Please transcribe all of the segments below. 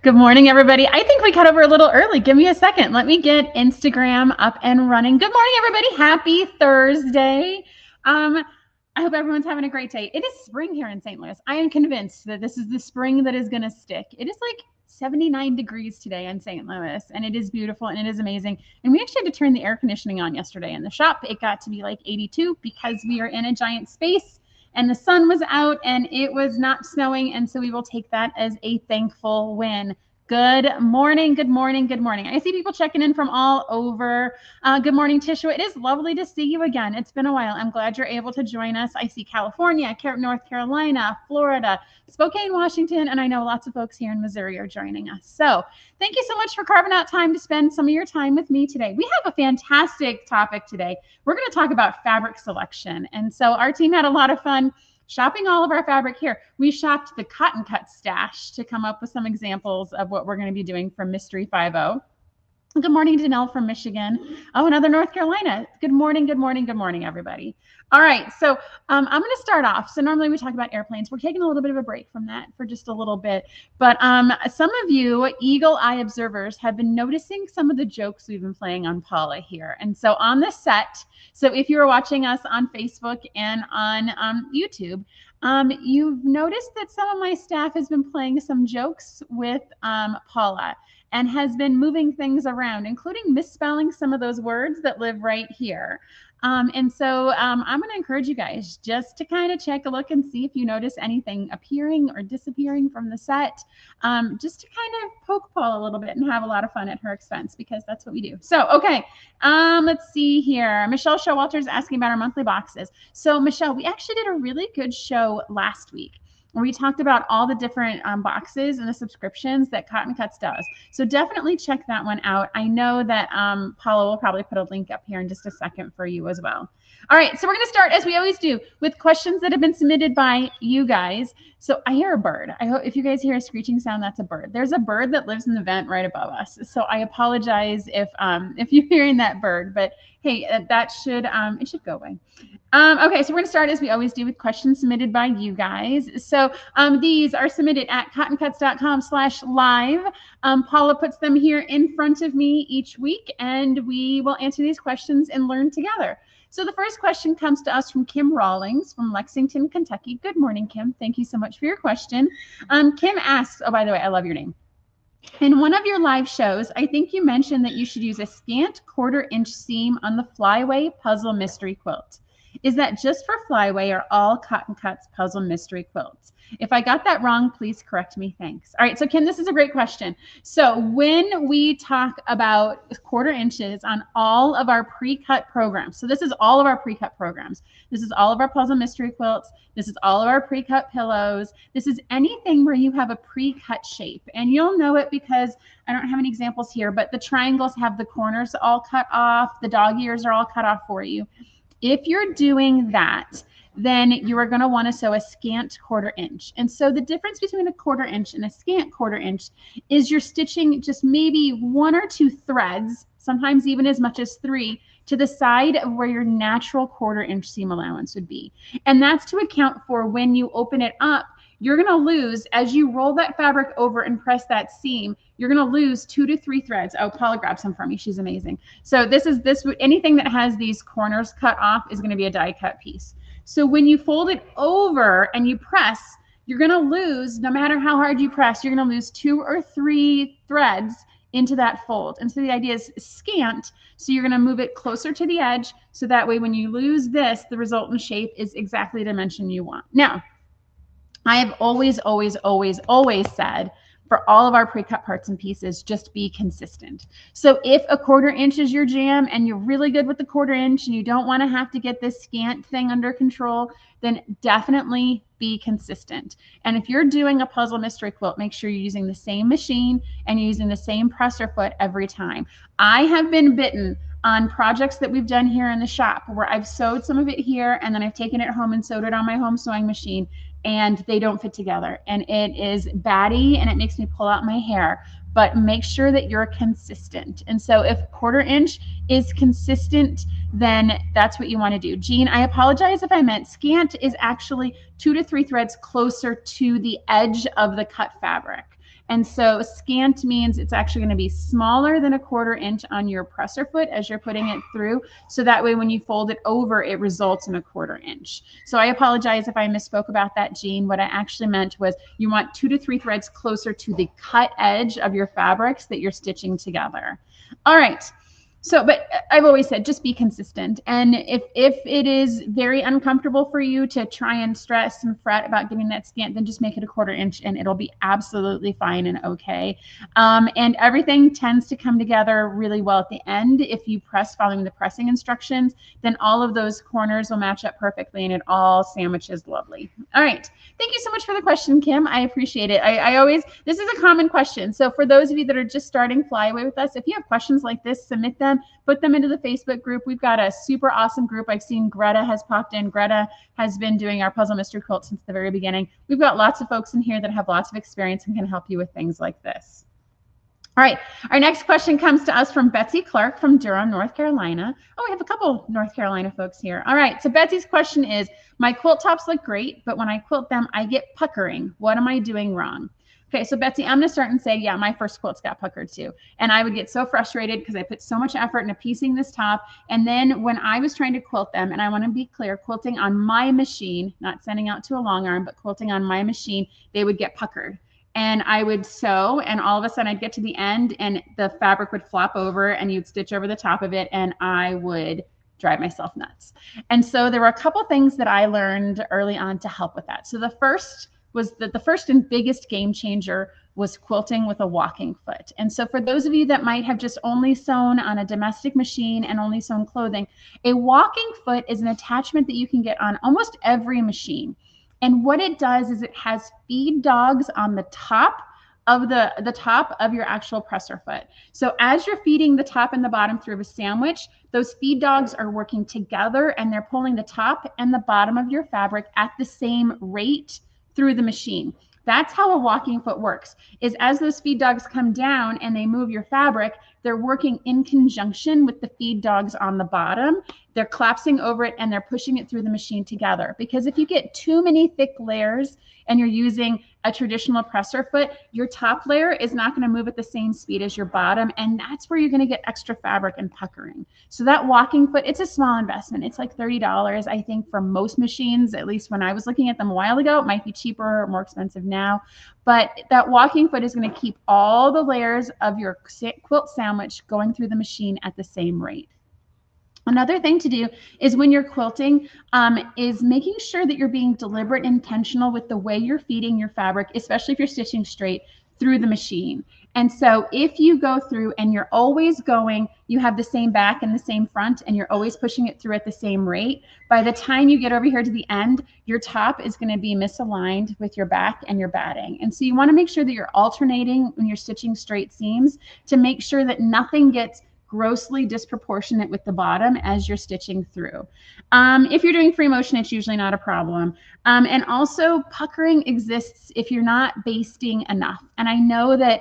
Good morning, everybody. I think we cut over a little early. Give me a second. Let me get Instagram up and running. Good morning, everybody. Happy Thursday. I hope everyone's having a great day. It is spring here in St. Louis. I am convinced that this is the spring that is going to stick. It is like 79 degrees today in St. Louis, and it is beautiful and it is amazing. And we actually had to turn the air conditioning on yesterday in the shop. It got to be like 82 because we are in a giant space and the sun was out and it was not snowing. And so we will take that as a thankful win. Good morning, good morning, good morning. I see people checking in from all over. Good morning, Tishua. It is lovely to see you again. It's been a while. I'm glad you're able to join us. I see California, North Carolina, Florida, Spokane, Washington, and I know lots of folks here in Missouri are joining us. So thank you so much for carving out time to spend some of your time with me today. We have a fantastic topic today. We're going to talk about fabric selection. And so our team had a lot of fun shopping all of our fabric here. We shopped the Cotton Cut stash to come up with some examples of what we're going to be doing from Mystery 50. Good morning, Danelle from Michigan. Oh, another North Carolina. Good morning, good morning, good morning, everybody. All right, so I'm going to start off. So normally we talk about airplanes. We're taking a little bit of a break from that for just a little bit. But some of you eagle eye observers have been noticing some of the jokes we've been playing on Paula here. And so on the set, so if you're watching us on Facebook and on YouTube, you've noticed that some of my staff has been playing some jokes with Paula and has been moving things around, including misspelling some of those words that live right here. And so I'm going to encourage you guys just to kind of check a look and see if you notice anything appearing or disappearing from the set, just to kind of poke Paul a little bit and have a lot of fun at her expense, because that's what we do. So, okay, let's see here. Michelle Showalter is asking about our monthly boxes. So, Michelle, we actually did a really good show last week where we talked about all the different boxes and the subscriptions that Cotton Cuts does. So definitely check that one out. I know that Paula will probably put a link up here in just a second for you as well. All right, so we're going to start, as we always do, with questions that have been submitted by you guys. So I hear a bird. I hope if you guys hear a screeching sound, that's a bird. There's a bird that lives in the vent right above us. So I apologize if you're hearing that bird, but hey, that should it should go away. Okay, so we're going to start, as we always do, with questions submitted by you guys. So these are submitted at cottoncuts.com/live. Paula puts them here in front of me each week, and we will answer these questions and learn together. So the first question comes to us from Kim Rawlings from Lexington, Kentucky. Good morning, Kim. Thank you so much for your question. Kim asks, oh, by the way, I love your name. In one of your live shows, I think you mentioned that you should use a scant 1/4-inch seam on the Flyway Puzzle Mystery Quilt. Is that just for Flyway or all Cotton Cuts Puzzle Mystery Quilts? If I got that wrong, please correct me. Thanks. All right, so Kim, this is a great question. So when we talk about 1/4 inches on all of our pre-cut programs, so this is all of our pre-cut programs. This is all of our Puzzle Mystery Quilts. This is all of our pre-cut pillows. This is anything where you have a pre-cut shape. And you'll know it because I don't have any examples here, but the triangles have the corners all cut off. The dog ears are all cut off for you. If you're doing that, then you are going to want to sew a scant 1/4 inch. And so the difference between a 1/4 inch and a scant 1/4 inch is you're stitching just maybe 1 or 2 threads, sometimes even as much as 3, to the side of where your natural 1/4 inch seam allowance would be. And that's to account for when you open it up, you're going to lose, as you roll that fabric over and press that seam, you're going to lose 2 to 3 threads. Oh, Paula grabbed some for me. She's amazing. So anything that has these corners cut off is going to be a die cut piece. So when you fold it over and you press, you're going to lose, no matter how hard you press, you're going to lose 2 or 3 threads into that fold. And so the idea is scant. So you're going to move it closer to the edge. So that way, when you lose this, the resultant shape is exactly the dimension you want. Now, I have always, always, always, always said, for all of our pre-cut parts and pieces, just be consistent. So if a 1/4 inch is your jam and you're really good with the 1/4 inch and you don't want to have to get this scant thing under control, then definitely be consistent. And if you're doing a puzzle mystery quilt, make sure you're using the same machine and you're using the same presser foot every time. I have been bitten on projects that we've done here in the shop where I've sewed some of it here and then I've taken it home and sewed it on my home sewing machine, and they don't fit together, and it is batty and it makes me pull out my hair. But make sure that you're consistent. And so if 1/4 inch is consistent, then that's what you want to do. Jean, I apologize if I meant scant is actually 2 to 3 threads closer to the edge of the cut fabric. And so scant means it's actually going to be smaller than a 1/4 inch on your presser foot as you're putting it through. So that way, when you fold it over, it results in a 1/4 inch. So I apologize if I misspoke about that, Jean. What I actually meant was you want 2 to 3 threads closer to the cut edge of your fabrics that you're stitching together. All right. So, but I've always said, just be consistent. And if it is very uncomfortable for you to try and stress and fret about getting that scant, then just make it a 1/4 inch and it'll be absolutely fine and okay. And everything tends to come together really well at the end. If you press following the pressing instructions, then all of those corners will match up perfectly and it all sandwiches lovely. All right. Thank you so much for the question, Kim. I appreciate it. This is a common question. So for those of you that are just starting Flyaway with us, if you have questions like this, submit them. Put them into the Facebook group. We've got a super awesome group. I've seen Greta has popped in. Greta has been doing our Puzzle Mystery Quilt since the very beginning. We've got lots of folks in here that have lots of experience and can help you with things like this. All right, our next question comes to us from Betsy Clark from Durham, North Carolina. Oh, we have a couple North Carolina folks here. All right, so Betsy's question is, my quilt tops look great, but when I quilt them, I get puckering. What am I doing wrong? Okay, so Betsy, I'm gonna start and say, yeah, my first quilts got puckered too. And I would get so frustrated because I put so much effort into piecing this top. And then when I was trying to quilt them, and I wanna be clear, quilting on my machine, not sending out to a long arm, but quilting on my machine, they would get puckered. And I would sew, and all of a sudden I'd get to the end and the fabric would flop over and you'd stitch over the top of it and I would drive myself nuts. And so there were a couple things that I learned early on to help with that. So the first was that the first and biggest game changer was quilting with a walking foot. And so for those of you that might have just only sewn on a domestic machine and only sewn clothing, a walking foot is an attachment that you can get on almost every machine. And what it does is it has feed dogs on the top of the top of your actual presser foot. So as you're feeding the top and the bottom through a sandwich, those feed dogs are working together and they're pulling the top and the bottom of your fabric at the same rate through the machine. That's how a walking foot works, is as those feed dogs come down and they move your fabric, they're working in conjunction with the feed dogs on the bottom. They're collapsing over it and they're pushing it through the machine together. Because if you get too many thick layers and you're using a traditional presser foot, your top layer is not going to move at the same speed as your bottom. And that's where you're going to get extra fabric and puckering. So that walking foot, it's a small investment. It's like $30, I think, for most machines, at least when I was looking at them a while ago. It might be cheaper or more expensive now. But that walking foot is going to keep all the layers of your quilt sandwich going through the machine at the same rate. Another thing to do is when you're quilting is making sure that you're being deliberate and intentional with the way you're feeding your fabric, especially if you're stitching straight through the machine. And so if you go through and you're always going, you have the same back and the same front, and you're always pushing it through at the same rate, by the time you get over here to the end, your top is going to be misaligned with your back and your batting. And so you want to make sure that you're alternating when you're stitching straight seams to make sure that nothing gets grossly disproportionate with the bottom as you're stitching through. If you're doing free motion, it's usually not a problem. And also puckering exists if you're not basting enough. And I know that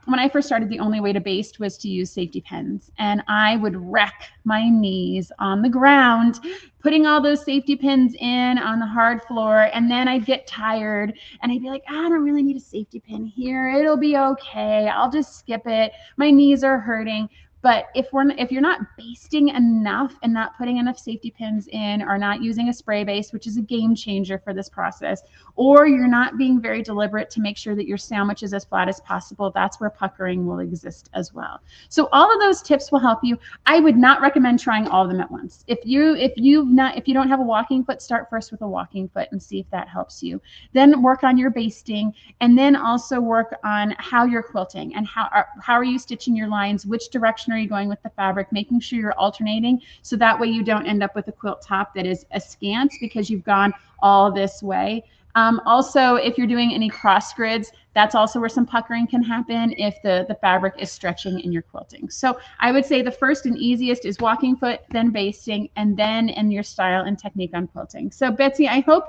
when I first started, the only way to baste was to use safety pins. And I would wreck my knees on the ground, putting all those safety pins in on the hard floor. And then I'd get tired and I'd be like, I don't really need a safety pin here. It'll be okay. I'll just skip it. My knees are hurting. But if you're not basting enough and not putting enough safety pins in, or not using a spray base, which is a game changer for this process, or you're not being very deliberate to make sure that your sandwich is as flat as possible, that's where puckering will exist as well. So all of those tips will help you. I would not recommend trying all of them at once. If you don't have a walking foot, start first with a walking foot and see if that helps you. Then work on your basting, and then also work on how you're quilting and how are you stitching your lines, which direction are you going with the fabric, making sure you're alternating so that way you don't end up with a quilt top that is askant because you've gone all this way. Also, if you're doing any cross grids, that's also where some puckering can happen if the fabric is stretching in your quilting. So I would say the first and easiest is walking foot, then basting, and then in your style and technique on quilting. So Betsy, I hope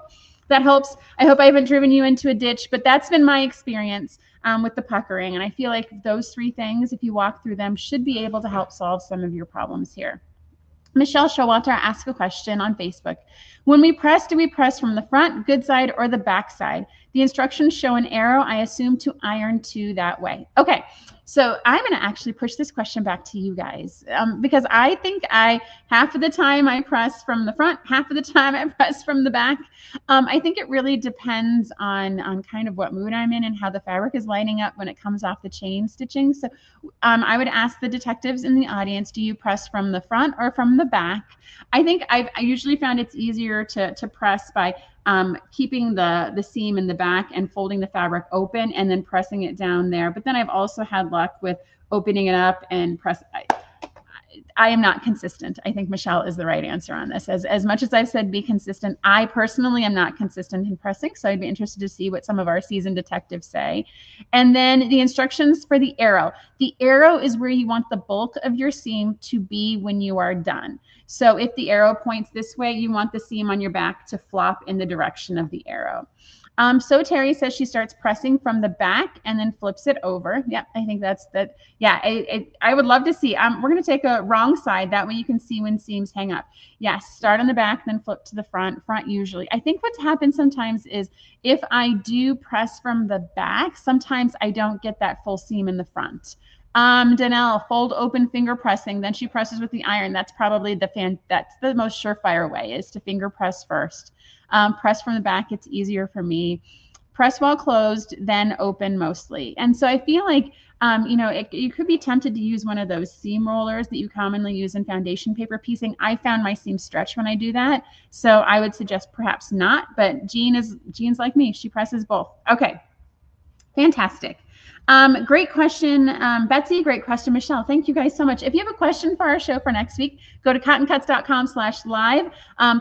that helps. I hope I haven't driven you into a ditch, but that's been my experience with the puckering. And I feel like those three things, if you walk through them, should be able to help solve some of your problems here. Michelle Showalter asked a question on Facebook. When we press, do we press from the front, good side, or the back side? The instructions show an arrow. I assume to iron to that way. Okay, so I'm going to actually push this question back to you guys because I think half of the time I press from the front, half of the time I press from the back. I think it really depends on kind of what mood I'm in and how the fabric is lining up when it comes off the chain stitching. So I would ask the detectives in the audience, do you press from the front or from the back? I think I usually found it's easier to press by keeping the seam in the back and folding the fabric open and then pressing it down there. But then I've also had luck with opening it up and press. I am not consistent. I think Michelle is the right answer on this. As much as I've said be consistent, I personally am not consistent in pressing. So I'd be interested to see what some of our seasoned detectives say. And then the instructions for the arrow. The arrow is where you want the bulk of your seam to be when you are done. So if the arrow points this way, you want the seam on your back to flop in the direction of the arrow. So Terry says she starts pressing from the back and then flips it over. Yep, I think that's that. Yeah, I would love to see. We're going to take a wrong side. That way you can see when seams hang up. Yes, start on the back, then flip to the front usually. I think what's happened sometimes is if I do press from the back, sometimes I don't get that full seam in the front. Danelle, fold open finger pressing, then she presses with the iron. That's probably that's the most surefire way, is to finger press first. Press from the back, it's easier for me. Press while closed, then open mostly. And so I feel like, you could be tempted to use one of those seam rollers that you commonly use in foundation paper piecing. I found my seam stretch when I do that. So I would suggest perhaps not, but Jean's like me. She presses both. Okay, fantastic. Great question, Betsy. Great question, Michelle. Thank you guys so much. If you have a question for our show for next week, go to cottoncuts.com/live.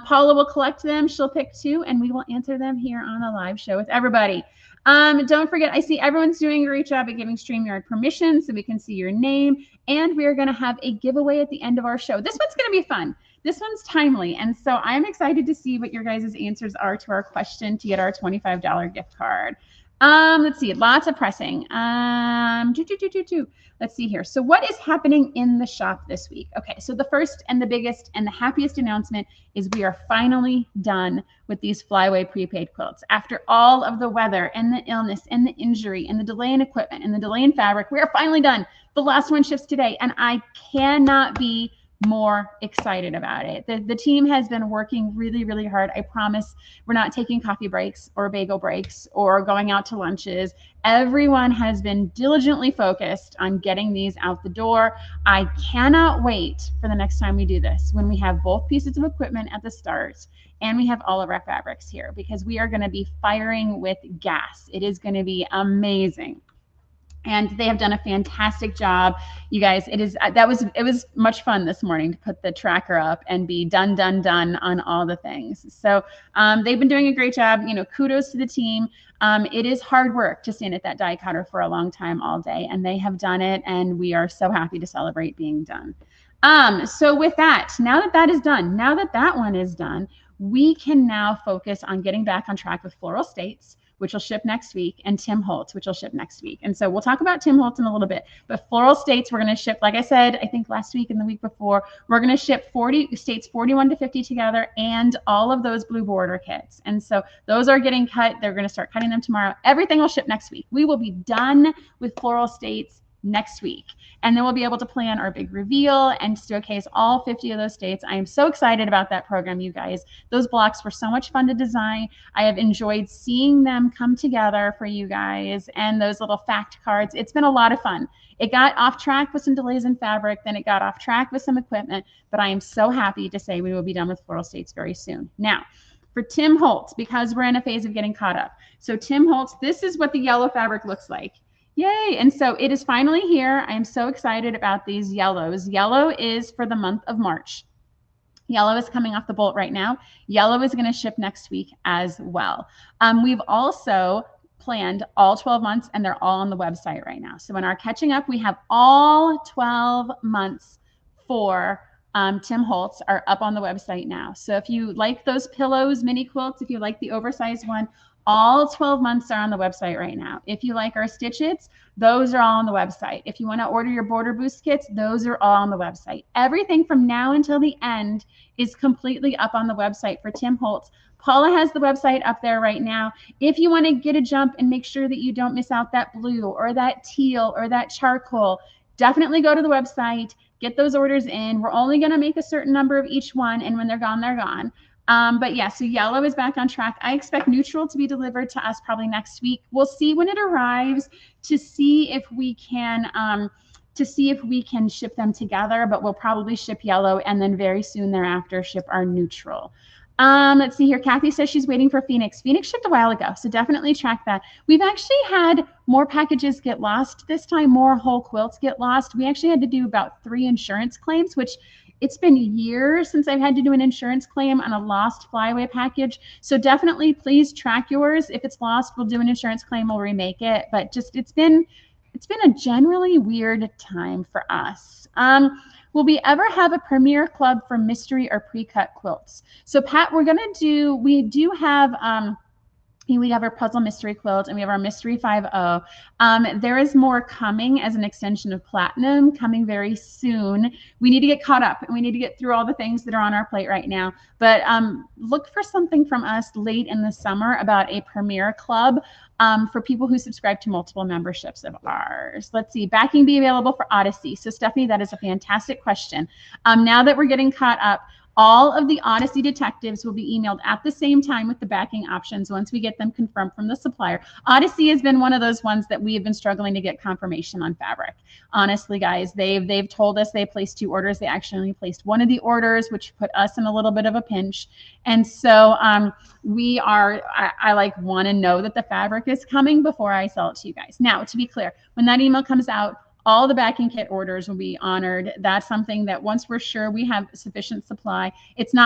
Paula will collect them. She'll pick 2, and we will answer them here on a live show with everybody. Don't forget, I see everyone's doing a great job at giving StreamYard permission so we can see your name. And we're going to have a giveaway at the end of our show. This one's going to be fun. This one's timely. And so I'm excited to see what your guys' answers are to our question to get our $25 gift card. Let's see, lots of pressing. Let's see here. So what is happening in the shop this week? Okay, so the first and the biggest and the happiest announcement is we are finally done with these flyaway prepaid quilts. After all of the weather and the illness and the injury and the delay in equipment and the delay in fabric, we are finally done. The last one ships today, and I cannot be more excited about it. The team has been working really, really hard. I promise we're not taking coffee breaks or bagel breaks or going out to lunches. Everyone has been diligently focused on getting these out the door. I cannot wait for the next time we do this, when we have both pieces of equipment at the start and we have all of our fabrics here, because we are going to be firing with gas. It is going to be amazing. And they have done a fantastic job, you guys. It was much fun this morning to put the tracker up and be done on all the things. So they've been doing a great job. Kudos to the team. It is hard work to stand at that die cutter for a long time all day, and they have done it, and we are so happy to celebrate being done. So with that, now that is done, now that one is done, we can now focus on getting back on track with Floral States, which will ship next week, and Tim Holtz, which will ship next week. And so we'll talk about Tim Holtz in a little bit. But Floral States, we're going to ship, like I said, I think last week and the week before, we're going to ship 40 states, 41 to 50 together, and all of those blue border kits. And so those are getting cut. They're going to start cutting them tomorrow. Everything will ship next week. We will be done with Floral States next week. And then we'll be able to plan our big reveal and showcase all 50 of those states. I am so excited about that program, you guys. Those blocks were so much fun to design. I have enjoyed seeing them come together for you guys, and those little fact cards. It's been a lot of fun. It got off track with some delays in fabric, then it got off track with some equipment, but I am so happy to say we will be done with Floral States very soon. Now, for Tim Holtz, because we're in a phase of getting caught up. So Tim Holtz, this is what the yellow fabric looks like. Yay. And so it is finally here. I am so excited about these yellows. Yellow is for the month of March. Yellow is coming off the bolt right now. Yellow is going to ship next week as well. We've also planned all 12 months, and they're all on the website right now. So in our catching up, we have all 12 months for Tim Holtz are up on the website now. So if you like those pillows, mini quilts, if you like the oversized one, All 12 months are on the website right now. If you like our stitches, those are all on the website. If you want to order your border boost kits, those are all on the website. Everything from now until the end is completely up on the website for Tim Holtz. Paula has the website up there right now. If you want to get a jump and make sure that you don't miss out that blue or that teal or that charcoal, definitely go to the website, get those orders in. We're only going to make a certain number of each one, and when they're gone, they're gone. But yeah, so yellow is back on track. I expect neutral to be delivered to us probably next week. We'll see when it arrives to see if we can ship them together, but we'll probably ship yellow and then very soon thereafter ship our neutral. Let's see here. Kathy says she's waiting for Phoenix. Phoenix shipped a while ago, so definitely track that. We've actually had more packages get lost this time, more whole quilts get lost. We actually had to do about 3 insurance claims, which it's been years since I've had to do an insurance claim on a lost flyaway package. So definitely please track yours. If it's lost, we'll do an insurance claim, we'll remake it. But just it's been a generally weird time for us. Will we ever have a premier club for mystery or pre-cut quilts? So Pat, we do have we have our puzzle mystery quilt and we have our mystery 5.0. There is more coming as an extension of platinum coming very soon. We need to get caught up and we need to get through all the things that are on our plate right now. But look for something from us late in the summer about a premier club for people who subscribe to multiple memberships of ours. Let's see, backing be available for Odyssey. So Stephanie, that is a fantastic question. Now that we're getting caught up, all of the Odyssey detectives will be emailed at the same time with the backing options once we get them confirmed from the supplier. Odyssey has been one of those ones that we have been struggling to get confirmation on fabric. Honestly, guys, they've told us they placed 2 orders. They actually only placed 1 of the orders, which put us in a little bit of a pinch. And so I like want to know that the fabric is coming before I sell it to you guys. Now, to be clear, when that email comes out, all the backing kit orders will be honored. That's something that once we're sure we have sufficient supply,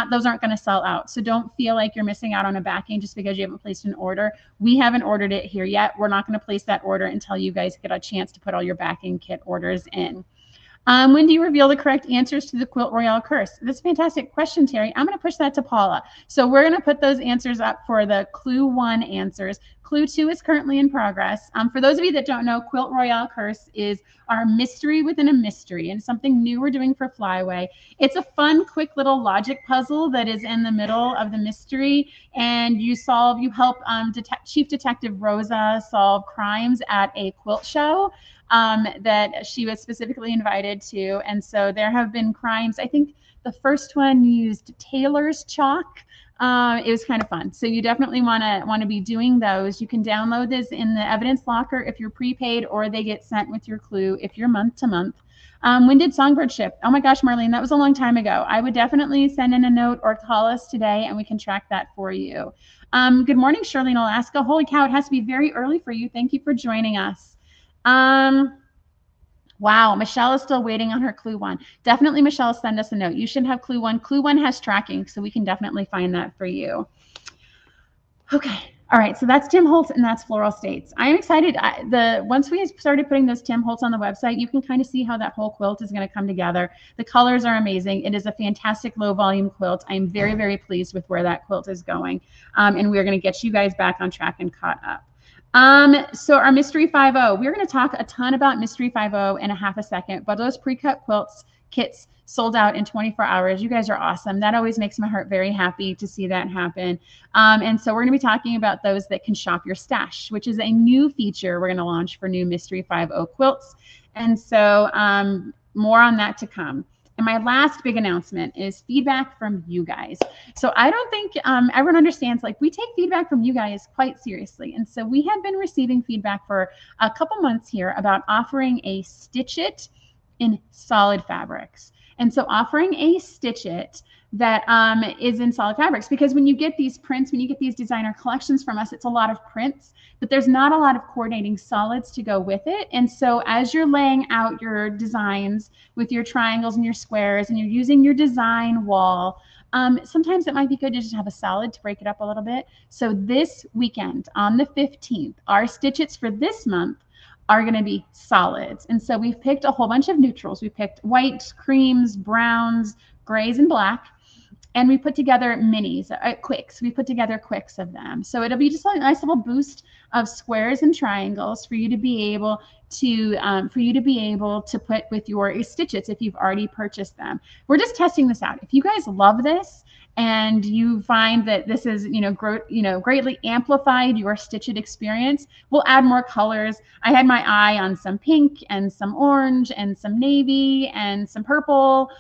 those aren't going to sell out. So don't feel like you're missing out on a backing just because you haven't placed an order. We haven't ordered it here yet. We're not going to place that order until you guys get a chance to put all your backing kit orders in. When do you reveal the correct answers to the Quilt Royale curse? That's a fantastic question, Terry. I'm going to push that to Paula. So we're going to put those answers up for the Clue 1 answers. Clue 2 is currently in progress. For those of you that don't know, Quilt Royale curse is our mystery within a mystery and something new we're doing for Flyway. It's a fun, quick little logic puzzle that is in the middle of the mystery, and you help Chief Detective Rosa solve crimes at a quilt show that she was specifically invited to. And so there have been crimes. I think the first one used Taylor's chalk. It was kind of fun. So you definitely want to be doing those. You can download this in the evidence locker if you're prepaid, or they get sent with your clue if you're month to month. When did Songbird ship? Oh my gosh, Marlene, that was a long time ago. I would definitely send in a note or call us today and we can track that for you. Good morning, Shirley in Alaska. Holy cow, it has to be very early for you. Thank you for joining us. Wow, Michelle is still waiting on her Clue 1. Definitely, Michelle, send us a note. You should have Clue 1. Clue 1 has tracking, so we can definitely find that for you. Okay, all right, so that's Tim Holtz and that's Floral States. I am excited. Once we started putting those Tim Holtz on the website, you can kind of see how that whole quilt is going to come together. The colors are amazing. It is a fantastic low volume quilt. I am very, very pleased with where that quilt is going, and we're going to get you guys back on track and caught up. So our Mystery 5.0, we're going to talk a ton about Mystery 5.0 in a half a second, but those pre-cut quilts kits sold out in 24 hours. You guys are awesome. That always makes my heart very happy to see that happen. And so we're going to be talking about those that can shop your stash, which is a new feature we're going to launch for new Mystery 5.0 quilts. And so more on that to come. And my last big announcement is feedback from you guys. So I don't think everyone understands, like, we take feedback from you guys quite seriously. And so we have been receiving feedback for a couple months here about offering a Stitch It in solid fabrics. And so offering a Stitch It that is in solid fabrics, because when you get these prints, when you get these designer collections from us, it's a lot of prints, but there's not a lot of coordinating solids to go with it. And so as you're laying out your designs with your triangles and your squares and you're using your design wall, sometimes it might be good to just have a solid to break it up a little bit. So this weekend on the 15th, our Stitch Its for this month are going to be solids. And so we've picked a whole bunch of neutrals. We picked white, creams, browns, grays, and black. And we put together minis, quicks. We put together quicks of them. So it'll be just a nice little boost of squares and triangles for you to be able to put with your stitches if you've already purchased them. We're just testing this out. If you guys love this and you find that this is, greatly amplified your Stitch It experience, we'll add more colors. I had my eye on some pink and some orange and some navy and some purple.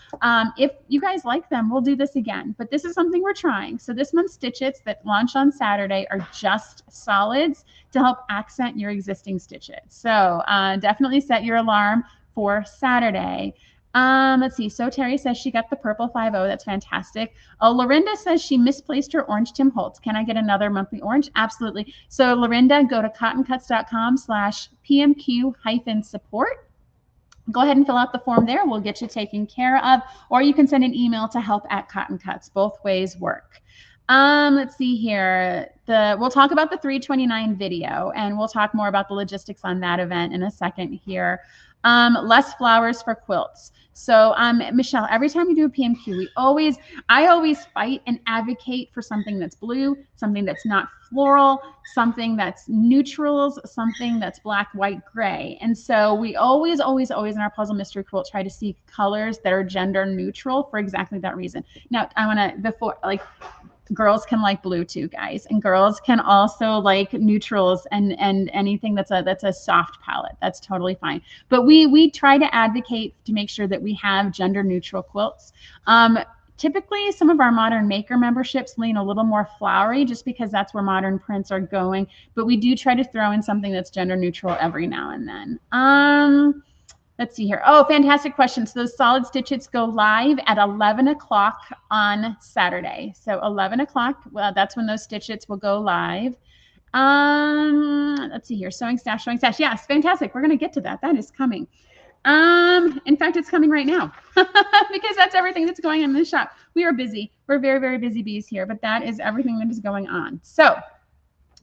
If you guys like them, we'll do this again. But this is something we're trying. So this month's Stitch Its that launch on Saturday are just solids to help accent your existing Stitch It. So definitely set your alarm for Saturday. Let's see. So Terry says she got the purple 5-0. That's fantastic. Lorinda says she misplaced her orange Tim Holtz. Can I get another monthly orange? Absolutely. So Lorinda, go to cottoncuts.com/PMQ-support. Go ahead and fill out the form there. We'll get you taken care of, or you can send an email to help@cottoncuts. Both ways work. Let's see here. We'll talk about the 329 video, and we'll talk more about the logistics on that event in a second here. Less flowers for quilts. So Michelle, every time we do a PMQ, I always fight and advocate for something that's blue, something that's not floral, something that's neutrals, something that's black, white, gray. And so we always in our puzzle mystery quilt try to seek colors that are gender neutral for exactly that reason. Now I want to, girls can like blue too, guys, and girls can also like neutrals and anything that's a soft palette. That's totally fine. But we try to advocate to make sure that we have gender neutral quilts. Typically, some of our Modern Maker memberships lean a little more flowery just because that's where modern prints are going. But we do try to throw in something that's gender neutral every now and then. Let's see here. Oh, fantastic question. So those solid stitches go live at 11 o'clock on Saturday. So 11 o'clock, well, that's when those stitches will go live. Let's see here. Sewing stash. Yes, fantastic. We're going to get to that. That is coming. In fact, it's coming right now because that's everything that's going on in the shop. We are busy. We're very, very busy bees here, but that is everything that is going on. So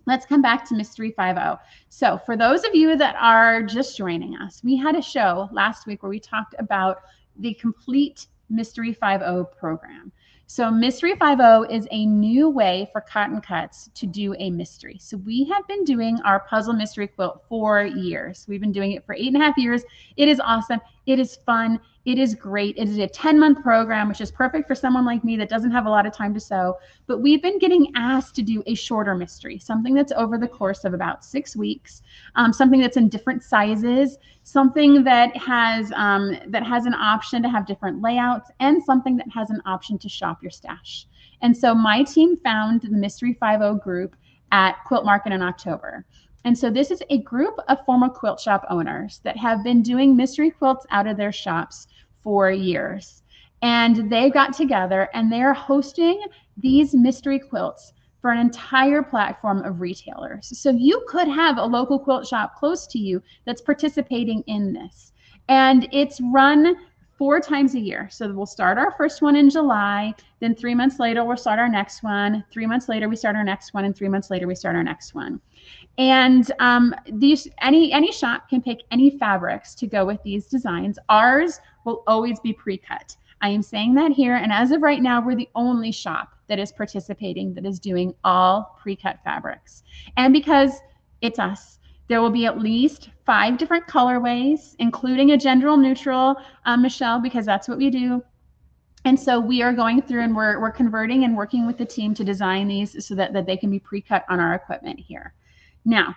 let's come back to Mystery 5-0. So for those of you that are just joining us, we had a show last week where we talked about the complete Mystery 5-0 program. So Mystery 5-0 is a new way for Cotton Cuts to do a mystery. So we have been doing our puzzle mystery quilt for years. We've been doing it for 8.5 years. It is awesome. It is fun. It is great. It is a 10-month program, which is perfect for someone like me that doesn't have a lot of time to sew. But we've been getting asked to do a shorter mystery, something that's over the course of about 6 weeks, something that's in different sizes, something that has an option to have different layouts, and something that has an option to shop your stash. And so my team found the Mystery 5-0 group at Quilt Market in October. And so this is a group of former quilt shop owners that have been doing mystery quilts out of their shops for years. And they got together and they're hosting these mystery quilts for an entire platform of retailers. So you could have a local quilt shop close to you that's participating in this. And it's run 4 times a year. So we'll start our first one in July, then 3 months later, we'll start our next one. 3 months later, we start our next one, and 3 months later, we start our next one. And any shop can pick any fabrics to go with these designs. Ours will always be pre-cut. I am saying that here, and as of right now, we're the only shop that is participating that is doing all pre-cut fabrics. And because it's us, there will be at least 5 different colorways, including a gender neutral, Michelle, because that's what we do. And so we are going through and we're converting and working with the team to design these so that they can be pre-cut on our equipment here. Now,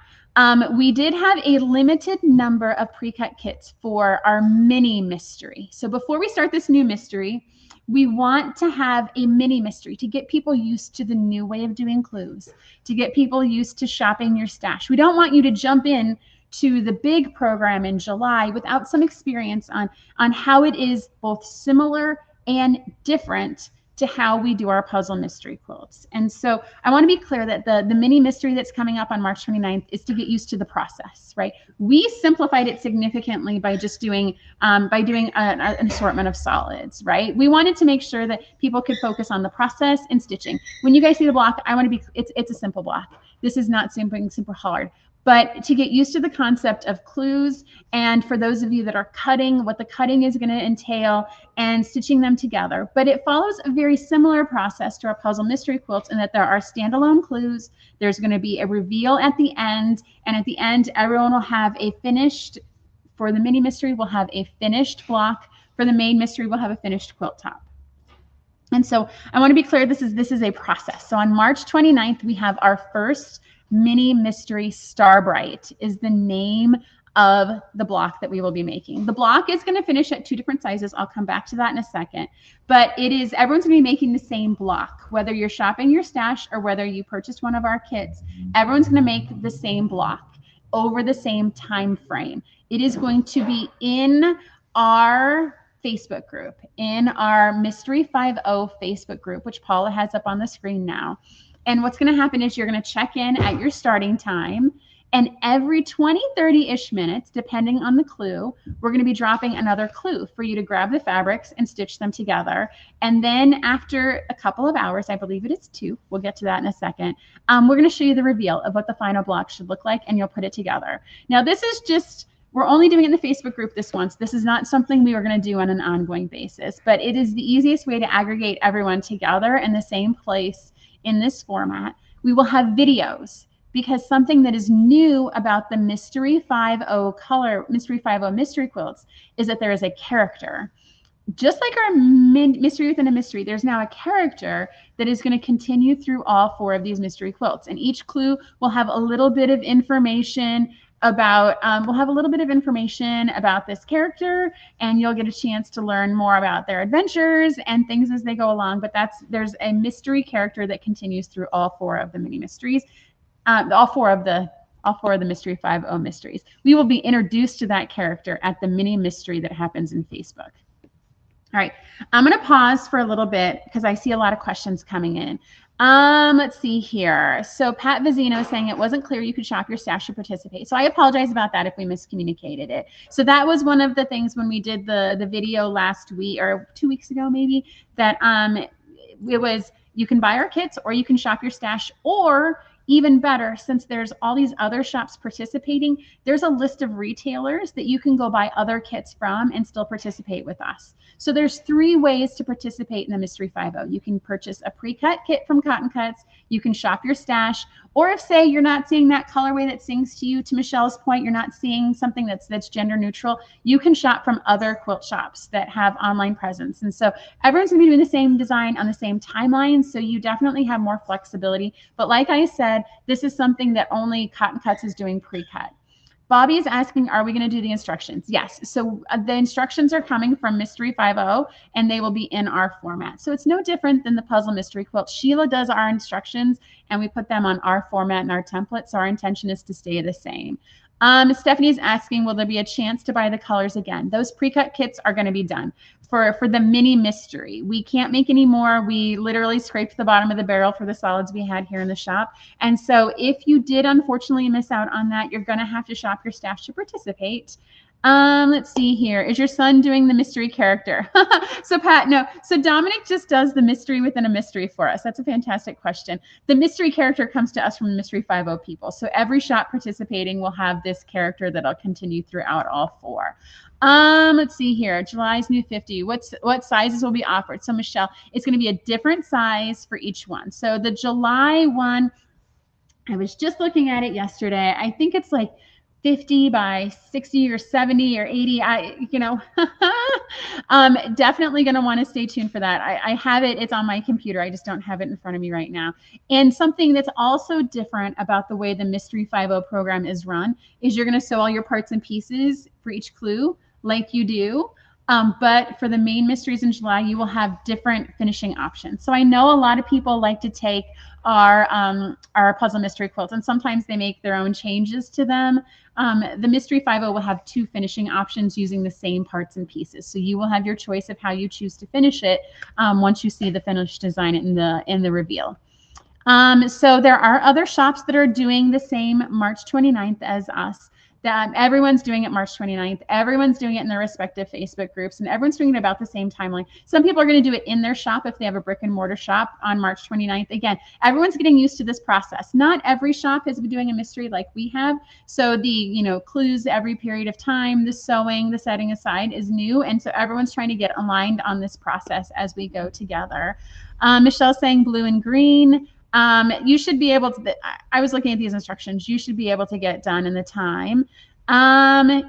we did have a limited number of pre-cut kits for our mini mystery. So before we start this new mystery, we want to have a mini mystery to get people used to the new way of doing clues, to get people used to shopping your stash. We don't want you to jump in to the big program in July without some experience on how it is both similar and different to how we do our puzzle mystery quilts. And so I want to be clear that the mini mystery that's coming up on March 29th is to get used to the process, right? We simplified it significantly by just doing an assortment of solids, right? We wanted to make sure that people could focus on the process and stitching. When you guys see the block, it's a simple block. This is not super hard. But to get used to the concept of clues, and for those of you that are cutting, what the cutting is going to entail, and stitching them together. But it follows a very similar process to our puzzle mystery quilts in that there are standalone clues. There's going to be a reveal at the end, and at the end, everyone will have a finished, for the mini mystery, we'll have a finished block. For the main mystery, we'll have a finished quilt top. And so I want to be clear, this is a process. So on March 29th, we have our first mini mystery. Starbright is the name of the block that we will be making. The block is going to finish at 2 different sizes. I'll come back to that in a second. But everyone's going to be making the same block. Whether you're shopping your stash or whether you purchased one of our kits, everyone's going to make the same block over the same time frame. It is going to be in our Facebook group, in our Mystery 50 Facebook group, which Paula has up on the screen now. And what's going to happen is you're going to check in at your starting time, and every 20, 30-ish minutes, depending on the clue, we're going to be dropping another clue for you to grab the fabrics and stitch them together. And then after a couple of hours, I believe it is 2, we'll get to that in a second, we're going to show you the reveal of what the final block should look like, and you'll put it together. Now, this is just, we're only doing it in the Facebook group this once. This is not something we are going to do on an ongoing basis, but it is the easiest way to aggregate everyone together in the same place in this format. We will have videos, because something that is new about the Mystery 50 mystery quilts is that there is a character. Just like our mystery within a mystery, there's now a character that is going to continue through all 4 of these mystery quilts. And each clue will have a little bit of information about, this character, and you'll get a chance to learn more about their adventures and things as they go along. But there's a mystery character that continues through all 4 of the mini mysteries, all four of the Mystery 50 mysteries. We will be introduced to that character at the mini mystery that happens in Facebook. All right, I'm going to pause for a little bit because I see a lot of questions coming in. Let's see here. So Pat Vizino is saying it wasn't clear you could shop your stash to participate. So I apologize about that if we miscommunicated it. So that was one of the things when we did the video last week, or 2 weeks ago maybe, that it was, you can buy our kits or you can shop your stash, or even better, since there's all these other shops participating, there's a list of retailers that you can go buy other kits from and still participate with us. So there's 3 ways to participate in the Mystery 50. You can purchase a pre-cut kit from Cotton Cuts, you can shop your stash, or if, say, you're not seeing that colorway that sings to you, to Michelle's point, you're not seeing something that's gender neutral, you can shop from other quilt shops that have online presence. And so everyone's going to be doing the same design on the same timeline, so you definitely have more flexibility. But like I said, this is something that only Cotton Cuts is doing pre-cut. Bobby is asking, are we going to do the instructions? Yes. So the instructions are coming from Mystery 50, and they will be in our format. So it's no different than the Puzzle Mystery Quilt. Sheila does our instructions, and we put them on our format and our template. So our intention is to stay the same. Stephanie is asking, will there be a chance to buy the colors again? Those pre-cut kits are going to be done for the mini mystery. We can't make any more. We literally scraped the bottom of the barrel for the solids we had here in the shop. And so if you did unfortunately miss out on that, you're going to have to shop your stash to participate. Let's see here. Is your son doing the mystery character? So Pat, no. So Dominic just does the mystery within a mystery for us. That's a fantastic question. The mystery character comes to us from the Mystery 50 people. So every shop participating will have this character that'll continue throughout all 4. Let's see here. July's new 50. What sizes will be offered? So Michelle, it's going to be a different size for each one. So the July one, I was just looking at it yesterday. I think it's like 50 by 60 or 70 or 80. Definitely going to want to stay tuned for that. I have it. It's on my computer. I just don't have it in front of me right now. And something that's also different about the way the Mystery 50 program is run is you're going to sew all your parts and pieces for each clue like you do. But for the main mysteries in July, you will have different finishing options. So I know a lot of people like to take our puzzle mystery quilts, and sometimes they make their own changes to them. The Mystery 50 will have 2 finishing options using the same parts and pieces. So you will have your choice of how you choose to finish it once you see the finished design in the reveal. So there are other shops that are doing the same March 29th as us. Everyone's doing it March 29th. Everyone's doing it in their respective Facebook groups, and everyone's doing it about the same timeline. Some people are going to do it in their shop if they have a brick and mortar shop on March 29th. Again, everyone's getting used to this process. Not every shop has been doing a mystery like we have. So the, clues every period of time, the sewing, the setting aside is new. And so everyone's trying to get aligned on this process as we go together. Michelle's saying blue and green. You should be able to, I was looking at these instructions. You should be able to get done in the time.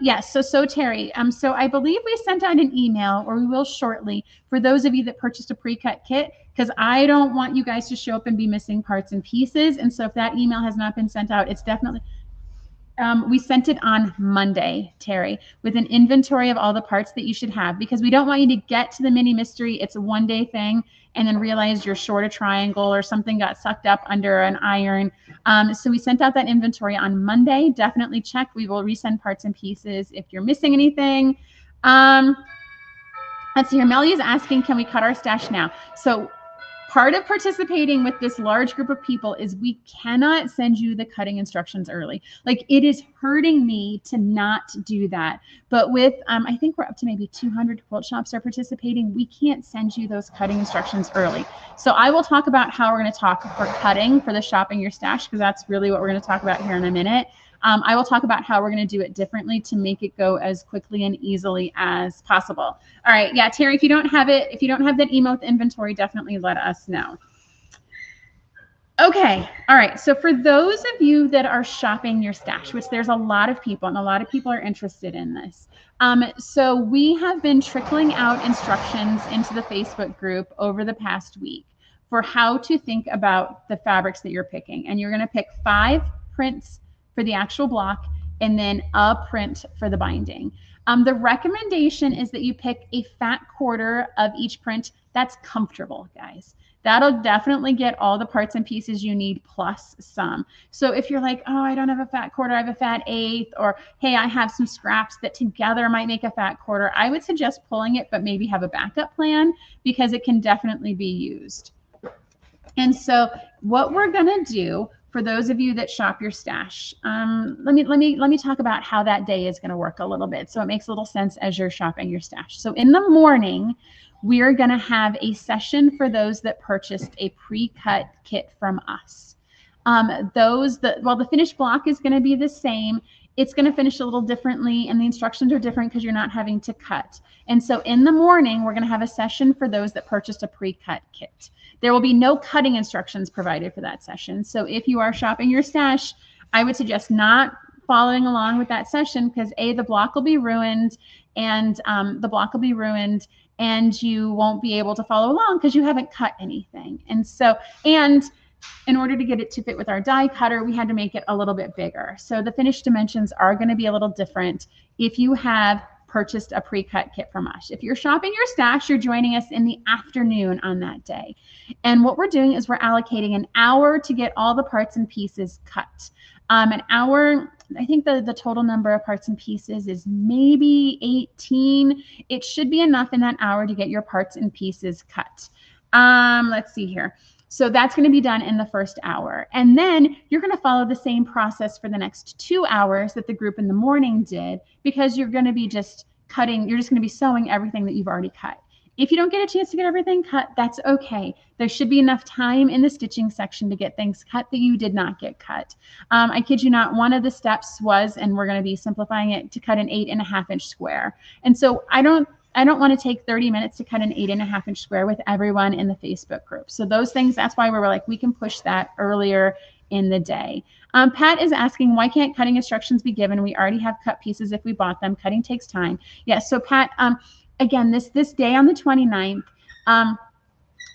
Yes. So Terry, so I believe we sent out an email, or we will shortly, for those of you that purchased a pre-cut kit, because I don't want you guys to show up and be missing parts and pieces. And so if that email has not been sent out, it's definitely, we sent it on Monday, Terry, with an inventory of all the parts that you should have, because we don't want you to get to the mini mystery. It's a one-day thing, and then realize you're short a triangle or something got sucked up under an iron. So we sent out that inventory on Monday. Definitely check. We will resend parts and pieces if you're missing anything. Let's see here. Melly is asking, can we cut our stash now? So part of participating with this large group of people is we cannot send you the cutting instructions early. Like, it is hurting me to not do that. But with, I think we're up to maybe 200 quilt shops are participating. We can't send you those cutting instructions early. So I will talk about how we're going to talk for cutting for the shopping your stash, because that's really what we're going to talk about here in a minute. I will talk about how we're going to do it differently to make it go as quickly and easily as possible. All right. Yeah, Terry, if you don't have it, if you don't have that email with inventory, definitely let us know. Okay. All right. So for those of you that are shopping your stash, which there's a lot of people, and a lot of people are interested in this. So we have been trickling out instructions into the Facebook group over the past week for how to think about the fabrics that you're picking. And you're going to pick 5 prints for the actual block, and then a print for the binding. The recommendation is that you pick a fat quarter of each print that's comfortable, guys. That'll definitely get all the parts and pieces you need plus some. So if you're like, oh, I don't have a fat quarter, I have a fat eighth, or hey, I have some scraps that together might make a fat quarter, I would suggest pulling it, but maybe have a backup plan, because it can definitely be used. And so what we're gonna do, for those of you that shop your stash, let me talk about how that day is going to work a little bit, so it makes a little sense as you're shopping your stash. So in the morning, we're going to have a session for those that purchased a pre-cut kit from us. The finished block is going to be the same. It's going to finish a little differently, and the instructions are different because you're not having to cut. And so in the morning, we're going to have a session for those that purchased a pre-cut kit. There will be no cutting instructions provided for that session. So if you are shopping your stash, I would suggest not following along with that session, because the block will be ruined, and you won't be able to follow along because you haven't cut anything. And in order to get it to fit with our die cutter, we had to make it a little bit bigger. So the finished dimensions are going to be a little different if you have purchased a pre-cut kit from us. If you're shopping your stash, you're joining us in the afternoon on that day. And what we're doing is we're allocating an hour to get all the parts and pieces cut. An hour, I think the total number of parts and pieces is maybe 18. It should be enough in that hour to get your parts and pieces cut. Let's see here. So that's going to be done in the first hour. And then you're going to follow the same process for the next 2 hours that the group in the morning did, because you're going to be just cutting, you're just going to be sewing everything that you've already cut. If you don't get a chance to get everything cut, that's okay. There should be enough time in the stitching section to get things cut that you did not get cut. I kid you not, one of the steps was, and we're going to be simplifying it, to cut an 8.5 inch square. And so I don't want to take 30 minutes to cut an 8.5 inch square with everyone in the Facebook group. So those things, that's why we were like, we can push that earlier in the day. Pat is asking, why can't cutting instructions be given? We already have cut pieces if we bought them. Cutting takes time. Yes. So Pat, again, this day on the 29th,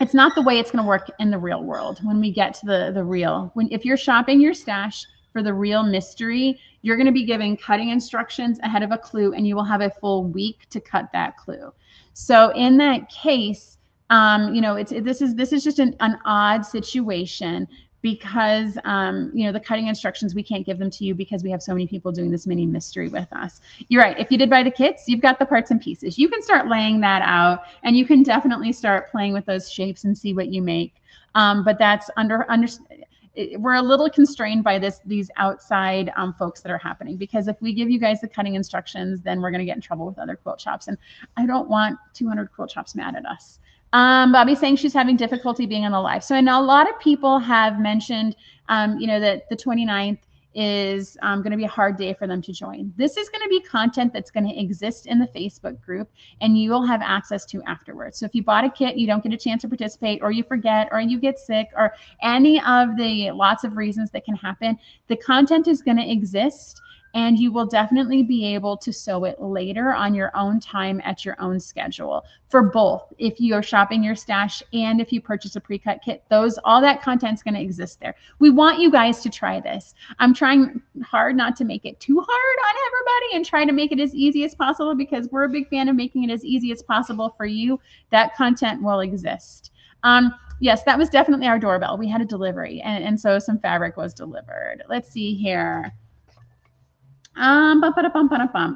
it's not the way it's going to work in the real world when we get to the real. If you're shopping your stash for the real mystery, you're going to be giving cutting instructions ahead of a clue, and you will have a full week to cut that clue. So in that case, this is just an odd situation, because the cutting instructions, we can't give them to you because we have so many people doing this mini mystery with us. You're right. If you did buy the kits, you've got the parts and pieces. You can start laying that out, and you can definitely start playing with those shapes and see what you make. But that's we're a little constrained by these outside folks that are happening, because if we give you guys the cutting instructions, then we're going to get in trouble with other quilt shops, and I don't want 200 quilt shops mad at us. Bobby's saying she's having difficulty being on the live. So I know a lot of people have mentioned, that the 29th is going to be a hard day for them to join. This is going to be content that's going to exist in the Facebook group, and you will have access to afterwards. So if you bought a kit, you don't get a chance to participate, or you forget, or you get sick, or any of the lots of reasons that can happen, the content is going to exist, and you will definitely be able to sew it later on your own time at your own schedule for both. If you are shopping your stash and if you purchase a pre-cut kit, all that content's going to exist there. We want you guys to try this. I'm trying hard not to make it too hard on everybody and try to make it as easy as possible, because we're a big fan of making it as easy as possible for you. That content will exist. Yes, that was definitely our doorbell. We had a delivery, and so some fabric was delivered. Let's see here. All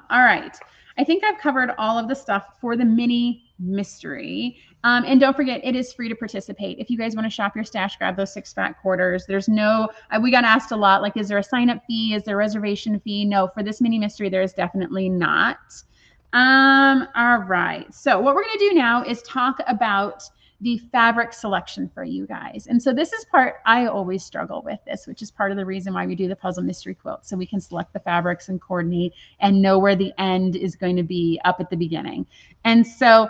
right. I think I've covered all of the stuff for the mini mystery. And don't forget, it is free to participate. If you guys want to shop your stash, grab those 6 fat quarters. There's no, we got asked a lot, like, is there a sign-up fee? Is there a reservation fee? No, for this mini mystery, there is definitely not. All right. So what we're going to do now is talk about the fabric selection for you guys. And so this is part I always struggle with this, which is part of the reason why we do the puzzle mystery quilt, so we can select the fabrics and coordinate and know where the end is going to be up at the beginning. And so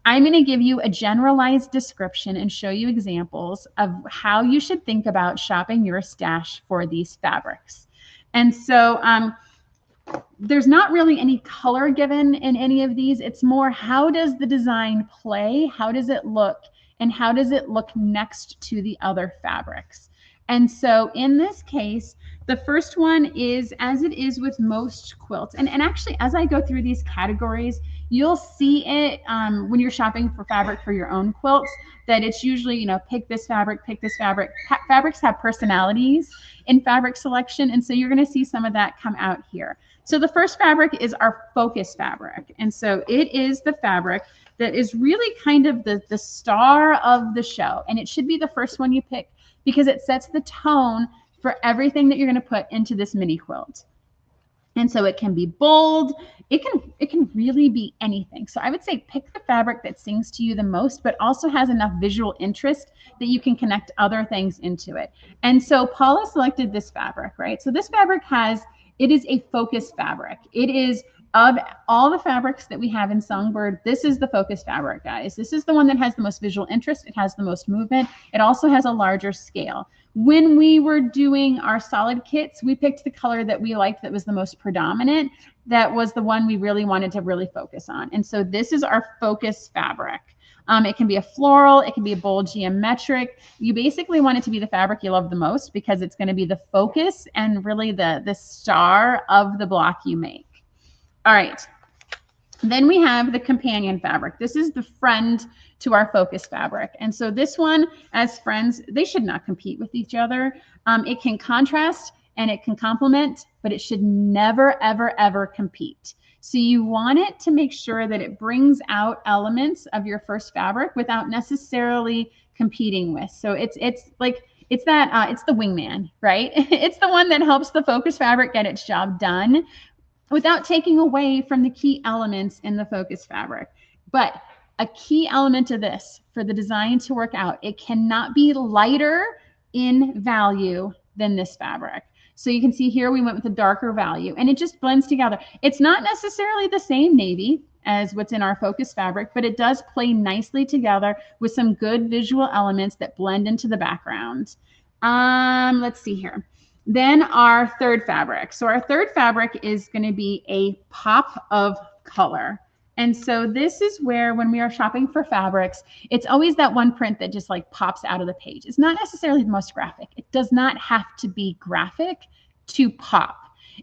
I'm going to give you a generalized description and show you examples of how you should think about shopping your stash for these fabrics. And so there's not really any color given in any of these. It's more, how does the design play? How does it look? And how does it look next to the other fabrics? And so in this case, the first one is, as it is with most quilts, and actually as I go through these categories, you'll see it when you're shopping for fabric for your own quilts, that it's usually, pick this fabric, pick this fabric. Fabrics have personalities in fabric selection, and so you're going to see some of that come out here. So the first fabric is our focus fabric. And so it is the fabric that is really kind of the star of the show. And it should be the first one you pick, because it sets the tone for everything that you're going to put into this mini quilt. And so it can be bold. It can really be anything. So I would say pick the fabric that sings to you the most, but also has enough visual interest that you can connect other things into it. And so Paula selected this fabric, right? So this fabric it is a focus fabric. It is, of all the fabrics that we have in Songbird, this is the focus fabric, guys. This is the one that has the most visual interest. It has the most movement. It also has a larger scale. When we were doing our solid kits, we picked the color that we liked, that was the most predominant. That was the one we really wanted to really focus on. And so this is our focus fabric. It can be a floral, it can be a bold geometric. You basically want it to be the fabric you love the most, because it's going to be the focus and really the star of the block you make. All right. Then we have the companion fabric. This is the friend to our focus fabric. And so this one, as friends, they should not compete with each other. It can contrast and it can complement, but it should never, ever, ever compete. So you want it to make sure that it brings out elements of your first fabric without necessarily competing with. So it's the wingman, right? It's the one that helps the focus fabric get its job done without taking away from the key elements in the focus fabric. But a key element of this, for the design to work out, it cannot be lighter in value than this fabric. So you can see here we went with a darker value, and it just blends together. It's not necessarily the same navy as what's in our focus fabric, but it does play nicely together with some good visual elements that blend into the background. Let's see here. Then our third fabric. So our third fabric is going to be a pop of color. And so this is where, when we are shopping for fabrics, it's always that one print that just like pops out of the page. It's not necessarily the most graphic. It does not have to be graphic to pop.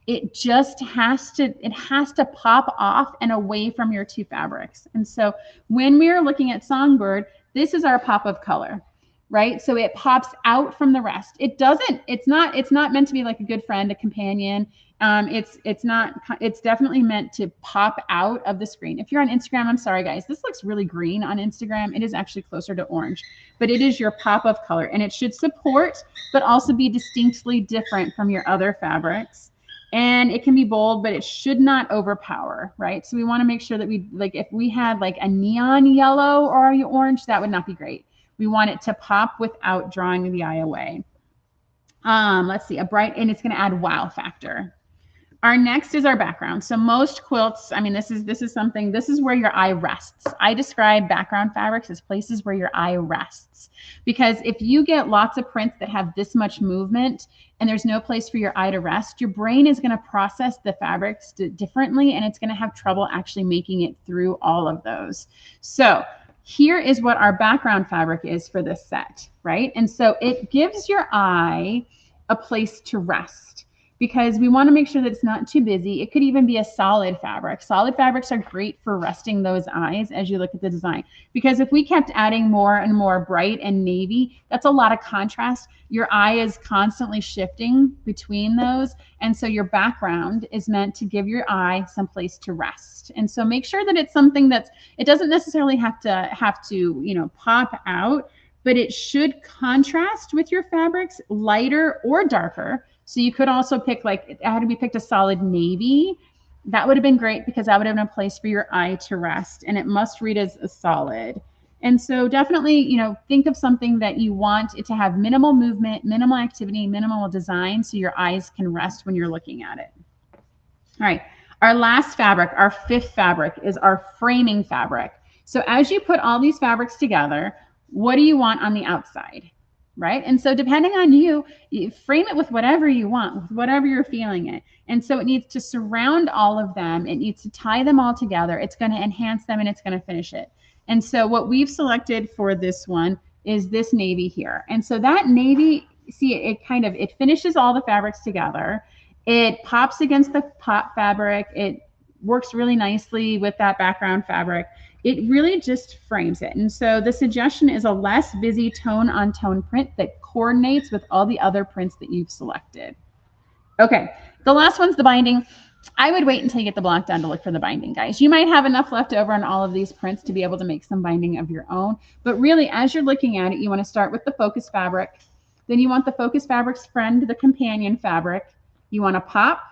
It just has to pop off and away from your two fabrics. And so when we are looking at Songbird, this is our pop of color. right? So it pops out from the rest. It's not meant to be like a good friend, a companion. It's definitely meant to pop out of the screen. If you're on Instagram, I'm sorry guys, this looks really green on Instagram. It is actually closer to orange, but it is your pop of color, and it should support, but also be distinctly different from your other fabrics. And it can be bold, but it should not overpower, right? So we want to make sure that if we had like a neon yellow or orange, that would not be great. We want it to pop without drawing the eye away. Let's see, and it's going to add wow factor. Our next is our background. So most quilts, I mean, this is where your eye rests. I describe background fabrics as places where your eye rests, because if you get lots of prints that have this much movement and there's no place for your eye to rest, your brain is going to process the fabrics differently, and it's going to have trouble actually making it through all of those. So here is what our background fabric is for this set, right? And so it gives your eye a place to rest, because we want to make sure that it's not too busy. It could even be a solid fabric. Solid fabrics are great for resting those eyes as you look at the design, because if we kept adding more and more bright and navy, that's a lot of contrast. Your eye is constantly shifting between those. And so your background is meant to give your eye some place to rest. And so make sure that it's something it doesn't necessarily have to, pop out, but it should contrast with your fabrics, lighter or darker. So you could also pick, like, it had to be picked a solid navy. That would have been great, because that would have been a place for your eye to rest, and it must read as a solid. And so definitely, think of something that you want it to have minimal movement, minimal activity, minimal design, so your eyes can rest when you're looking at it. All right. Our last fabric, our fifth fabric, is our framing fabric. So as you put all these fabrics together, what do you want on the outside? Right? And so depending on you frame it with whatever you want, with whatever you're feeling it. And so it needs to surround all of them. It needs to tie them all together. It's going to enhance them, and it's going to finish it. And so what we've selected for this one is this navy here. And so that navy, see, it finishes all the fabrics together. It pops against the pop fabric. It works really nicely with that background fabric. It really just frames it. And so the suggestion is a less busy tone on tone print that coordinates with all the other prints that you've selected. Okay, the last one's the binding. I would wait until you get the block done to look for the binding, guys. You might have enough left over on all of these prints to be able to make some binding of your own. But really, as you're looking at it, you want to start with the focus fabric. Then you want the focus fabric's friend, the companion fabric. You want to pop.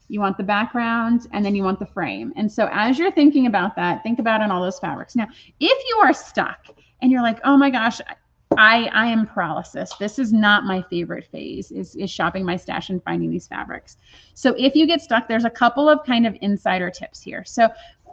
You want the background, and then you want the frame. And so as you're thinking about that, think about it on all those fabrics. Now, if you are stuck and you're like, oh my gosh, I am paralysis. This is not my favorite phase, is shopping my stash and finding these fabrics. So if you get stuck, there's a couple of kind of insider tips here. So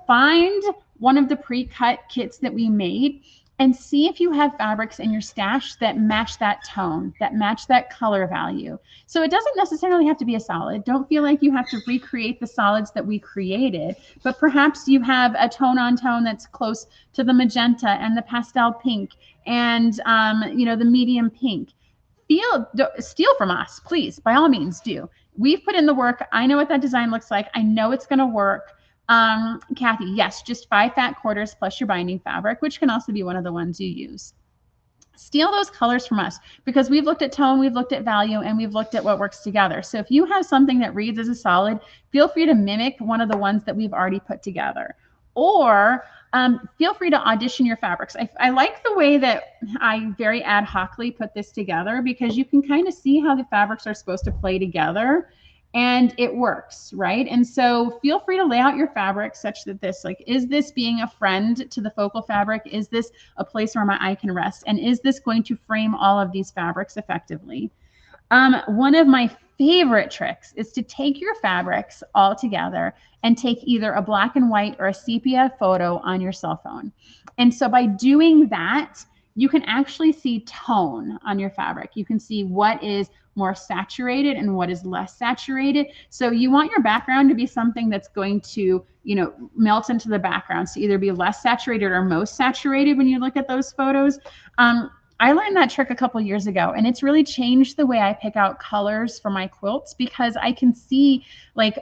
find one of the pre-cut kits that we made and see if you have fabrics in your stash that match that tone, that match that color value. So it doesn't necessarily have to be a solid. Don't feel like you have to recreate the solids that we created, but perhaps you have a tone on tone that's close to the magenta and the pastel pink and the medium pink. Steal from us, please, by all means do. We've put in the work. I know what that design looks like. I know it's going to work. Kathy, yes, just 5 fat quarters plus your binding fabric, which can also be one of the ones you use. Steal those colors from us, because we've looked at tone, we've looked at value, and we've looked at what works together. So if you have something that reads as a solid, feel free to mimic one of the ones that we've already put together. Or feel free to audition your fabrics. I like the way that I very ad hocly put this together, because you can kind of see how the fabrics are supposed to play together. And it works, right? And so feel free to lay out your fabric such that is this being a friend to the focal fabric? Is this a place where my eye can rest? And is this going to frame all of these fabrics effectively? One of my favorite tricks is to take your fabrics all together and take either a black and white or a sepia photo on your cell phone. And so by doing that, you can actually see tone on your fabric. You can see what is more saturated and what is less saturated. So you want your background to be something that's going to, melt into the background. So either be less saturated or most saturated when you look at those photos. I learned that trick a couple years ago, and it's really changed the way I pick out colors for my quilts, because I can see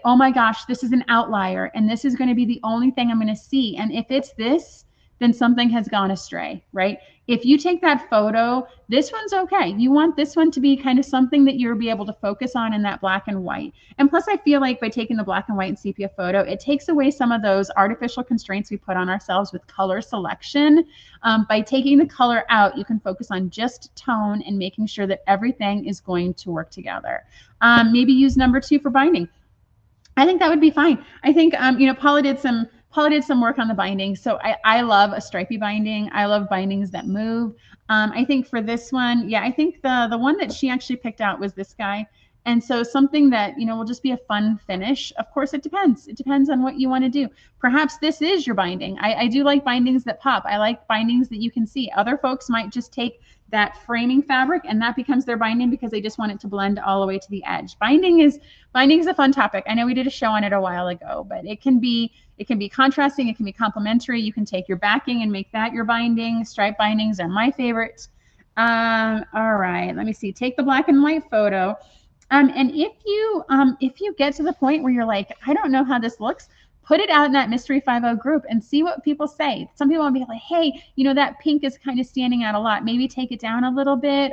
oh my gosh, this is an outlier, and this is going to be the only thing I'm going to see. And if it's this, then something has gone astray, right? If you take that photo, this one's okay. You want this one to be kind of something that you'll be able to focus on in that black and white. And plus, I feel like by taking the black and white and sepia photo, it takes away some of those artificial constraints we put on ourselves with color selection. By taking the color out, you can focus on just tone and making sure that everything is going to work together. Maybe use number 2 for binding. I think that would be fine. I think, Paula did some work on the binding. So I love a stripy binding. I love bindings that move. I think for this one, yeah, I think the one that she actually picked out was this guy. And so something that, will just be a fun finish. Of course, it depends. It depends on what you want to do. Perhaps this is your binding. I do like bindings that pop. I like bindings that you can see. Other folks might just take that framing fabric and that becomes their binding because they just want it to blend all the way to the edge. Binding is a fun topic. I know we did a show on it a while ago, but it can be contrasting, it can be complementary. You can take your backing and make that your binding. Stripe bindings are my favorite. All right, let me see. Take the black and white photo. And if you get to the point where you're like, I don't know how this looks, put it out in that Mystery 50 group and see what people say. Some people will be like, hey, that pink is kind of standing out a lot. Maybe take it down a little bit,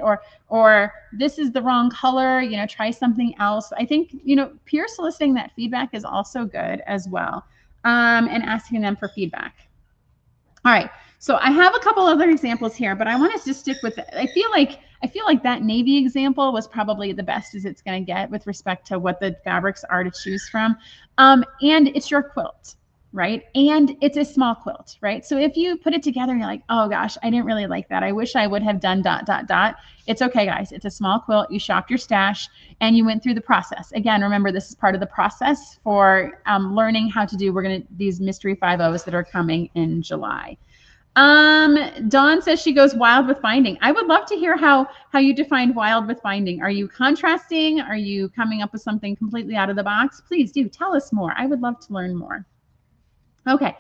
or this is the wrong color, try something else. I think, peer soliciting that feedback is also good as well, and asking them for feedback. All right, so I have a couple other examples here, but I want us to stick with it. I feel like that navy example was probably the best as it's going to get with respect to what the fabrics are to choose from. And it's your quilt, right? And it's a small quilt, right? So if you put it together and you're like, oh gosh, I didn't really like that. I wish I would have done ... It's okay, guys. It's a small quilt. You shopped your stash and you went through the process. Again, remember, this is part of the process for learning how to do these Mystery 50s that are coming in July. Dawn says she goes wild with binding. I would love to hear how you define wild with binding. Are you contrasting? Are you coming up with something completely out of the box? Please do tell us more. I would love to learn more. Okay.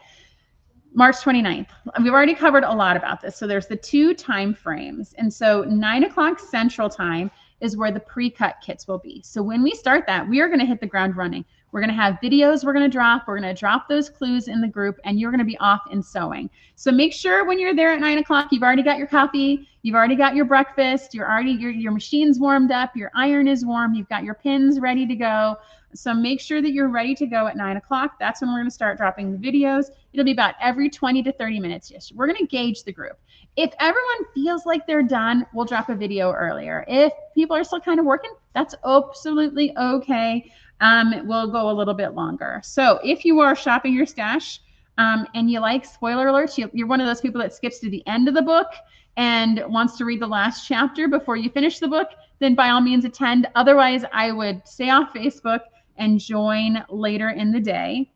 March 29th. We've already covered a lot about this. So there's the 2 time frames. And so 9 o'clock Central Time is where the pre-cut kits will be. So when we start that, we are going to hit the ground running. We're going to have videos we're going to drop. We're going to drop those clues in the group, and you're going to be off and sewing. So make sure when you're there at 9 o'clock, you've already got your coffee, you've already got your breakfast, your machine's warmed up, your iron is warm, you've got your pins ready to go. So make sure that you're ready to go at 9 o'clock. That's when we're going to start dropping the videos. It'll be about every 20 to 30 minutes. Yes, we're going to gauge the group. If everyone feels like they're done, we'll drop a video earlier. If people are still kind of working, that's absolutely okay. We'll go a little bit longer. So if you are shopping your stash and you like, spoiler alerts, you're one of those people that skips to the end of the book and wants to read the last chapter before you finish the book, then by all means attend. Otherwise, I would stay off Facebook and join later in the day.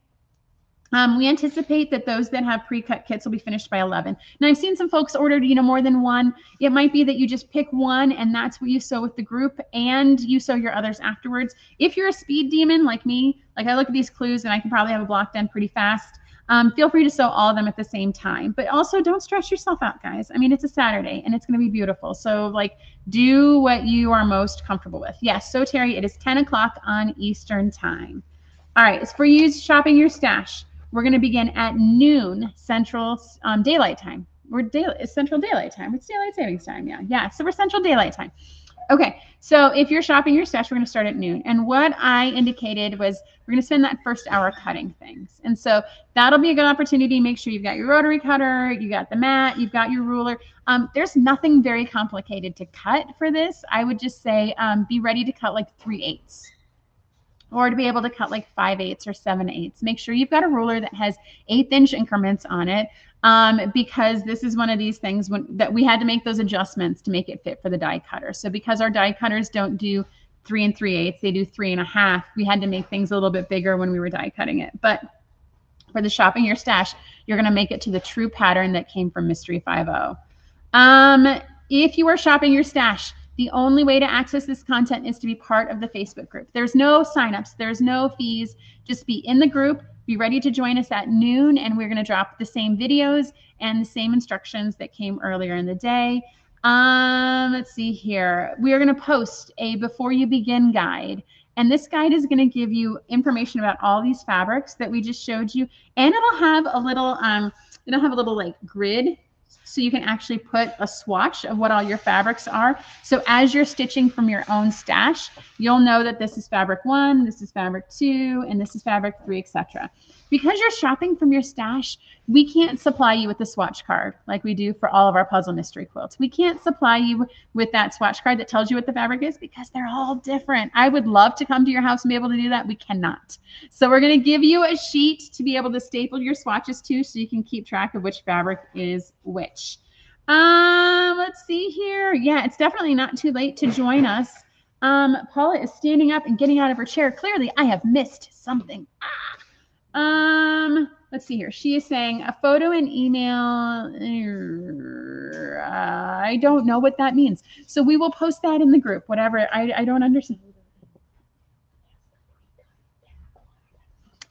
We anticipate that those that have pre-cut kits will be finished by 11. Now, I've seen some folks ordered, more than one. It might be that you just pick one and that's what you sew with the group and you sew your others afterwards. If you're a speed demon like me, like I look at these clues and I can probably have a block done pretty fast, feel free to sew all of them at the same time. But also don't stress yourself out, guys. I mean, it's a Saturday and it's going to be beautiful. So do what you are most comfortable with. Yes, so Terry, it is 10 o'clock on Eastern time. All right, it's for you shopping your stash. We're going to begin at noon Central Daylight Time. It's Central Daylight Time. It's Daylight Savings Time, yeah. So we're Central Daylight Time. Okay, so if you're shopping your stash, we're going to start at noon. And what I indicated was we're going to spend that first hour cutting things. And so that'll be a good opportunity. Make sure you've got your rotary cutter, you got the mat, you've got your ruler. There's nothing very complicated to cut for this. I would just say be ready to cut 3/8. Or to be able to cut 5/8 or 7/8. Make sure you've got a ruler that has 1/8 increments on it, because this is one of these things that we had to make those adjustments to make it fit for the die cutter. So because our die cutters don't do 3 3/8, they do 3 1/2. We had to make things a little bit bigger when we were die cutting it. But for the shopping your stash, you're going to make it to the true pattern that came from Mystery 50. If you are shopping your stash, the only way to access this content is to be part of the Facebook group. There's no signups. There's no fees. Just be in the group. Be ready to join us at noon, and we're going to drop the same videos and the same instructions that came earlier in the day. Let's see here. We are going to post a Before You Begin guide, and this guide is going to give you information about all these fabrics that we just showed you, and it'll have a little, grid so you can actually put a swatch of what all your fabrics are. So as you're stitching from your own stash, you'll know that this is fabric 1, this is fabric 2, and this is fabric 3, etc. Because you're shopping from your stash, we can't supply you with the swatch card like we do for all of our puzzle mystery quilts. We can't supply you with that swatch card that tells you what the fabric is because they're all different. I would love to come to your house and be able to do that. We cannot. So we're going to give you a sheet to be able to staple your swatches to so you can keep track of which fabric is which. Let's see here. Yeah, it's definitely not too late to join us. Paula is standing up and getting out of her chair. Clearly, I have missed something. Let's see here. She is saying a photo and email. I don't know what that means. So we will post that in the group, whatever. I don't understand.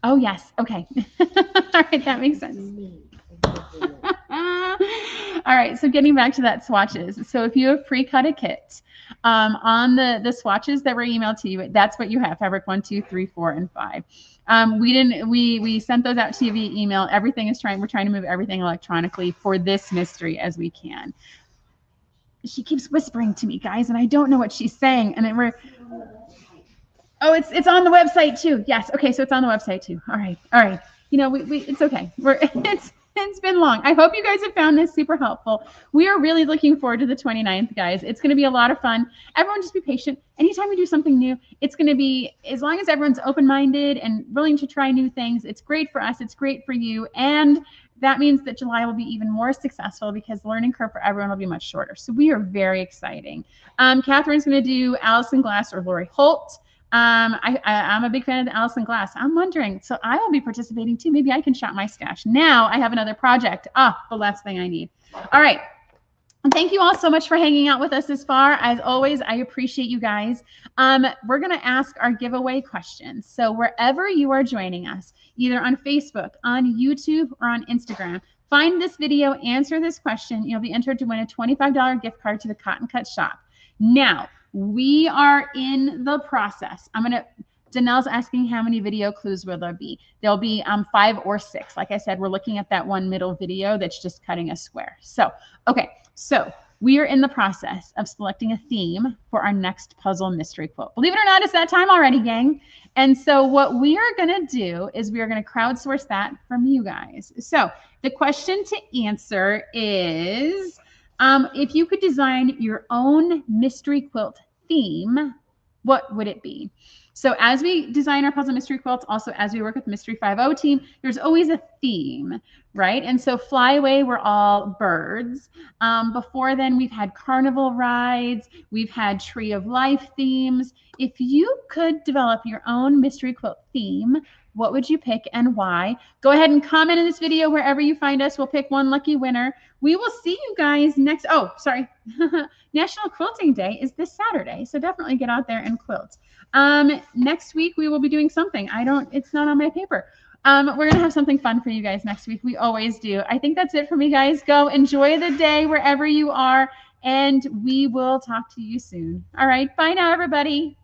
Oh, yes. Okay. All right. That makes sense. All right. So getting back to that swatches. So if you have pre-cut a kit on the swatches that were emailed to you, that's what you have. Fabric 1, 2, 3, 4, and 5. We sent those out to you via email. Everything is we're trying to move everything electronically for this mystery as we can. She keeps whispering to me, guys, and I don't know what she's saying. And then oh, it's on the website too. Yes. Okay. So it's on the website too. All right. All right. You know, it's okay. It's been long. I hope you guys have found this super helpful. We are really looking forward to the 29th, guys. It's going to be a lot of fun. Everyone just be patient. Anytime we do something new, it's going to be, as long as everyone's open-minded and willing to try new things, it's great for us. It's great for you. And that means that July will be even more successful because the learning curve for everyone will be much shorter. So we are very exciting. Catherine's going to do Allison Glass or Lori Holt. I'm a big fan of the Allison Glass. I'm wondering, so I will be participating too. Maybe I can shop my stash. Now I have another project. The last thing I need. All right. And thank you all so much for hanging out with us this far. As always, I appreciate you guys. We're going to ask our giveaway questions. So wherever you are joining us, either on Facebook, on YouTube, or on Instagram, find this video, answer this question. You'll be entered to win a $25 gift card to the Cotton Cut shop. Now, we are in the process. Danelle's asking how many video clues will there be. There'll be 5 or 6. Like I said, we're looking at that one middle video that's just cutting a square. So, okay. So we are in the process of selecting a theme for our next puzzle mystery quilt. Believe it or not, it's that time already, gang. And so what we are going to do is we are going to crowdsource that from you guys. So the question to answer is, if you could design your own mystery quilt theme, what would it be? So as we design our puzzle mystery quilts, also as we work with the Mystery 5.0 team, there's always a theme, right? And so Fly Away, we're all birds. Before then, we've had carnival rides. We've had Tree of Life themes. If you could develop your own mystery quilt theme, what would you pick and why? Go ahead and comment in this video wherever you find us. We'll pick one lucky winner. We will see you guys next. Oh, sorry. National Quilting Day is this Saturday. So definitely get out there and quilt. Next week, we will be doing something. It's not on my paper. We're going to have something fun for you guys next week. We always do. I think that's it for me, guys. Go enjoy the day wherever you are. And we will talk to you soon. All right. Bye now, everybody.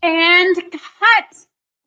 And cut.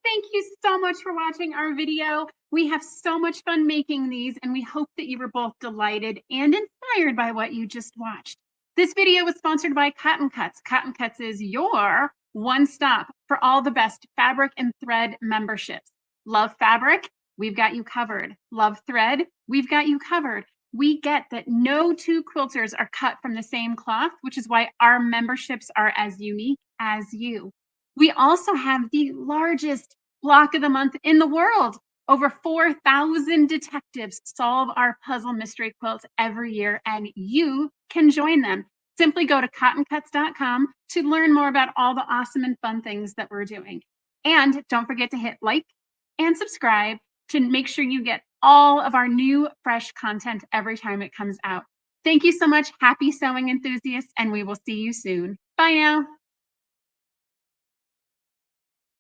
Thank you so much for watching our video. We have so much fun making these, and we hope that you were both delighted and inspired by what you just watched. This video was sponsored by Cotton Cuts. Cotton Cuts is your one stop for all the best fabric and thread memberships. Love fabric? We've got you covered. Love thread? We've got you covered. We get that no 2 quilters are cut from the same cloth, which is why our memberships are as unique as you. We also have the largest block of the month in the world. Over 4,000 detectives solve our puzzle mystery quilts every year, and you can join them. Simply go to cottoncuts.com to learn more about all the awesome and fun things that we're doing. And don't forget to hit like and subscribe to make sure you get all of our new, fresh content every time it comes out. Thank you so much. Happy sewing enthusiasts, and we will see you soon. Bye now.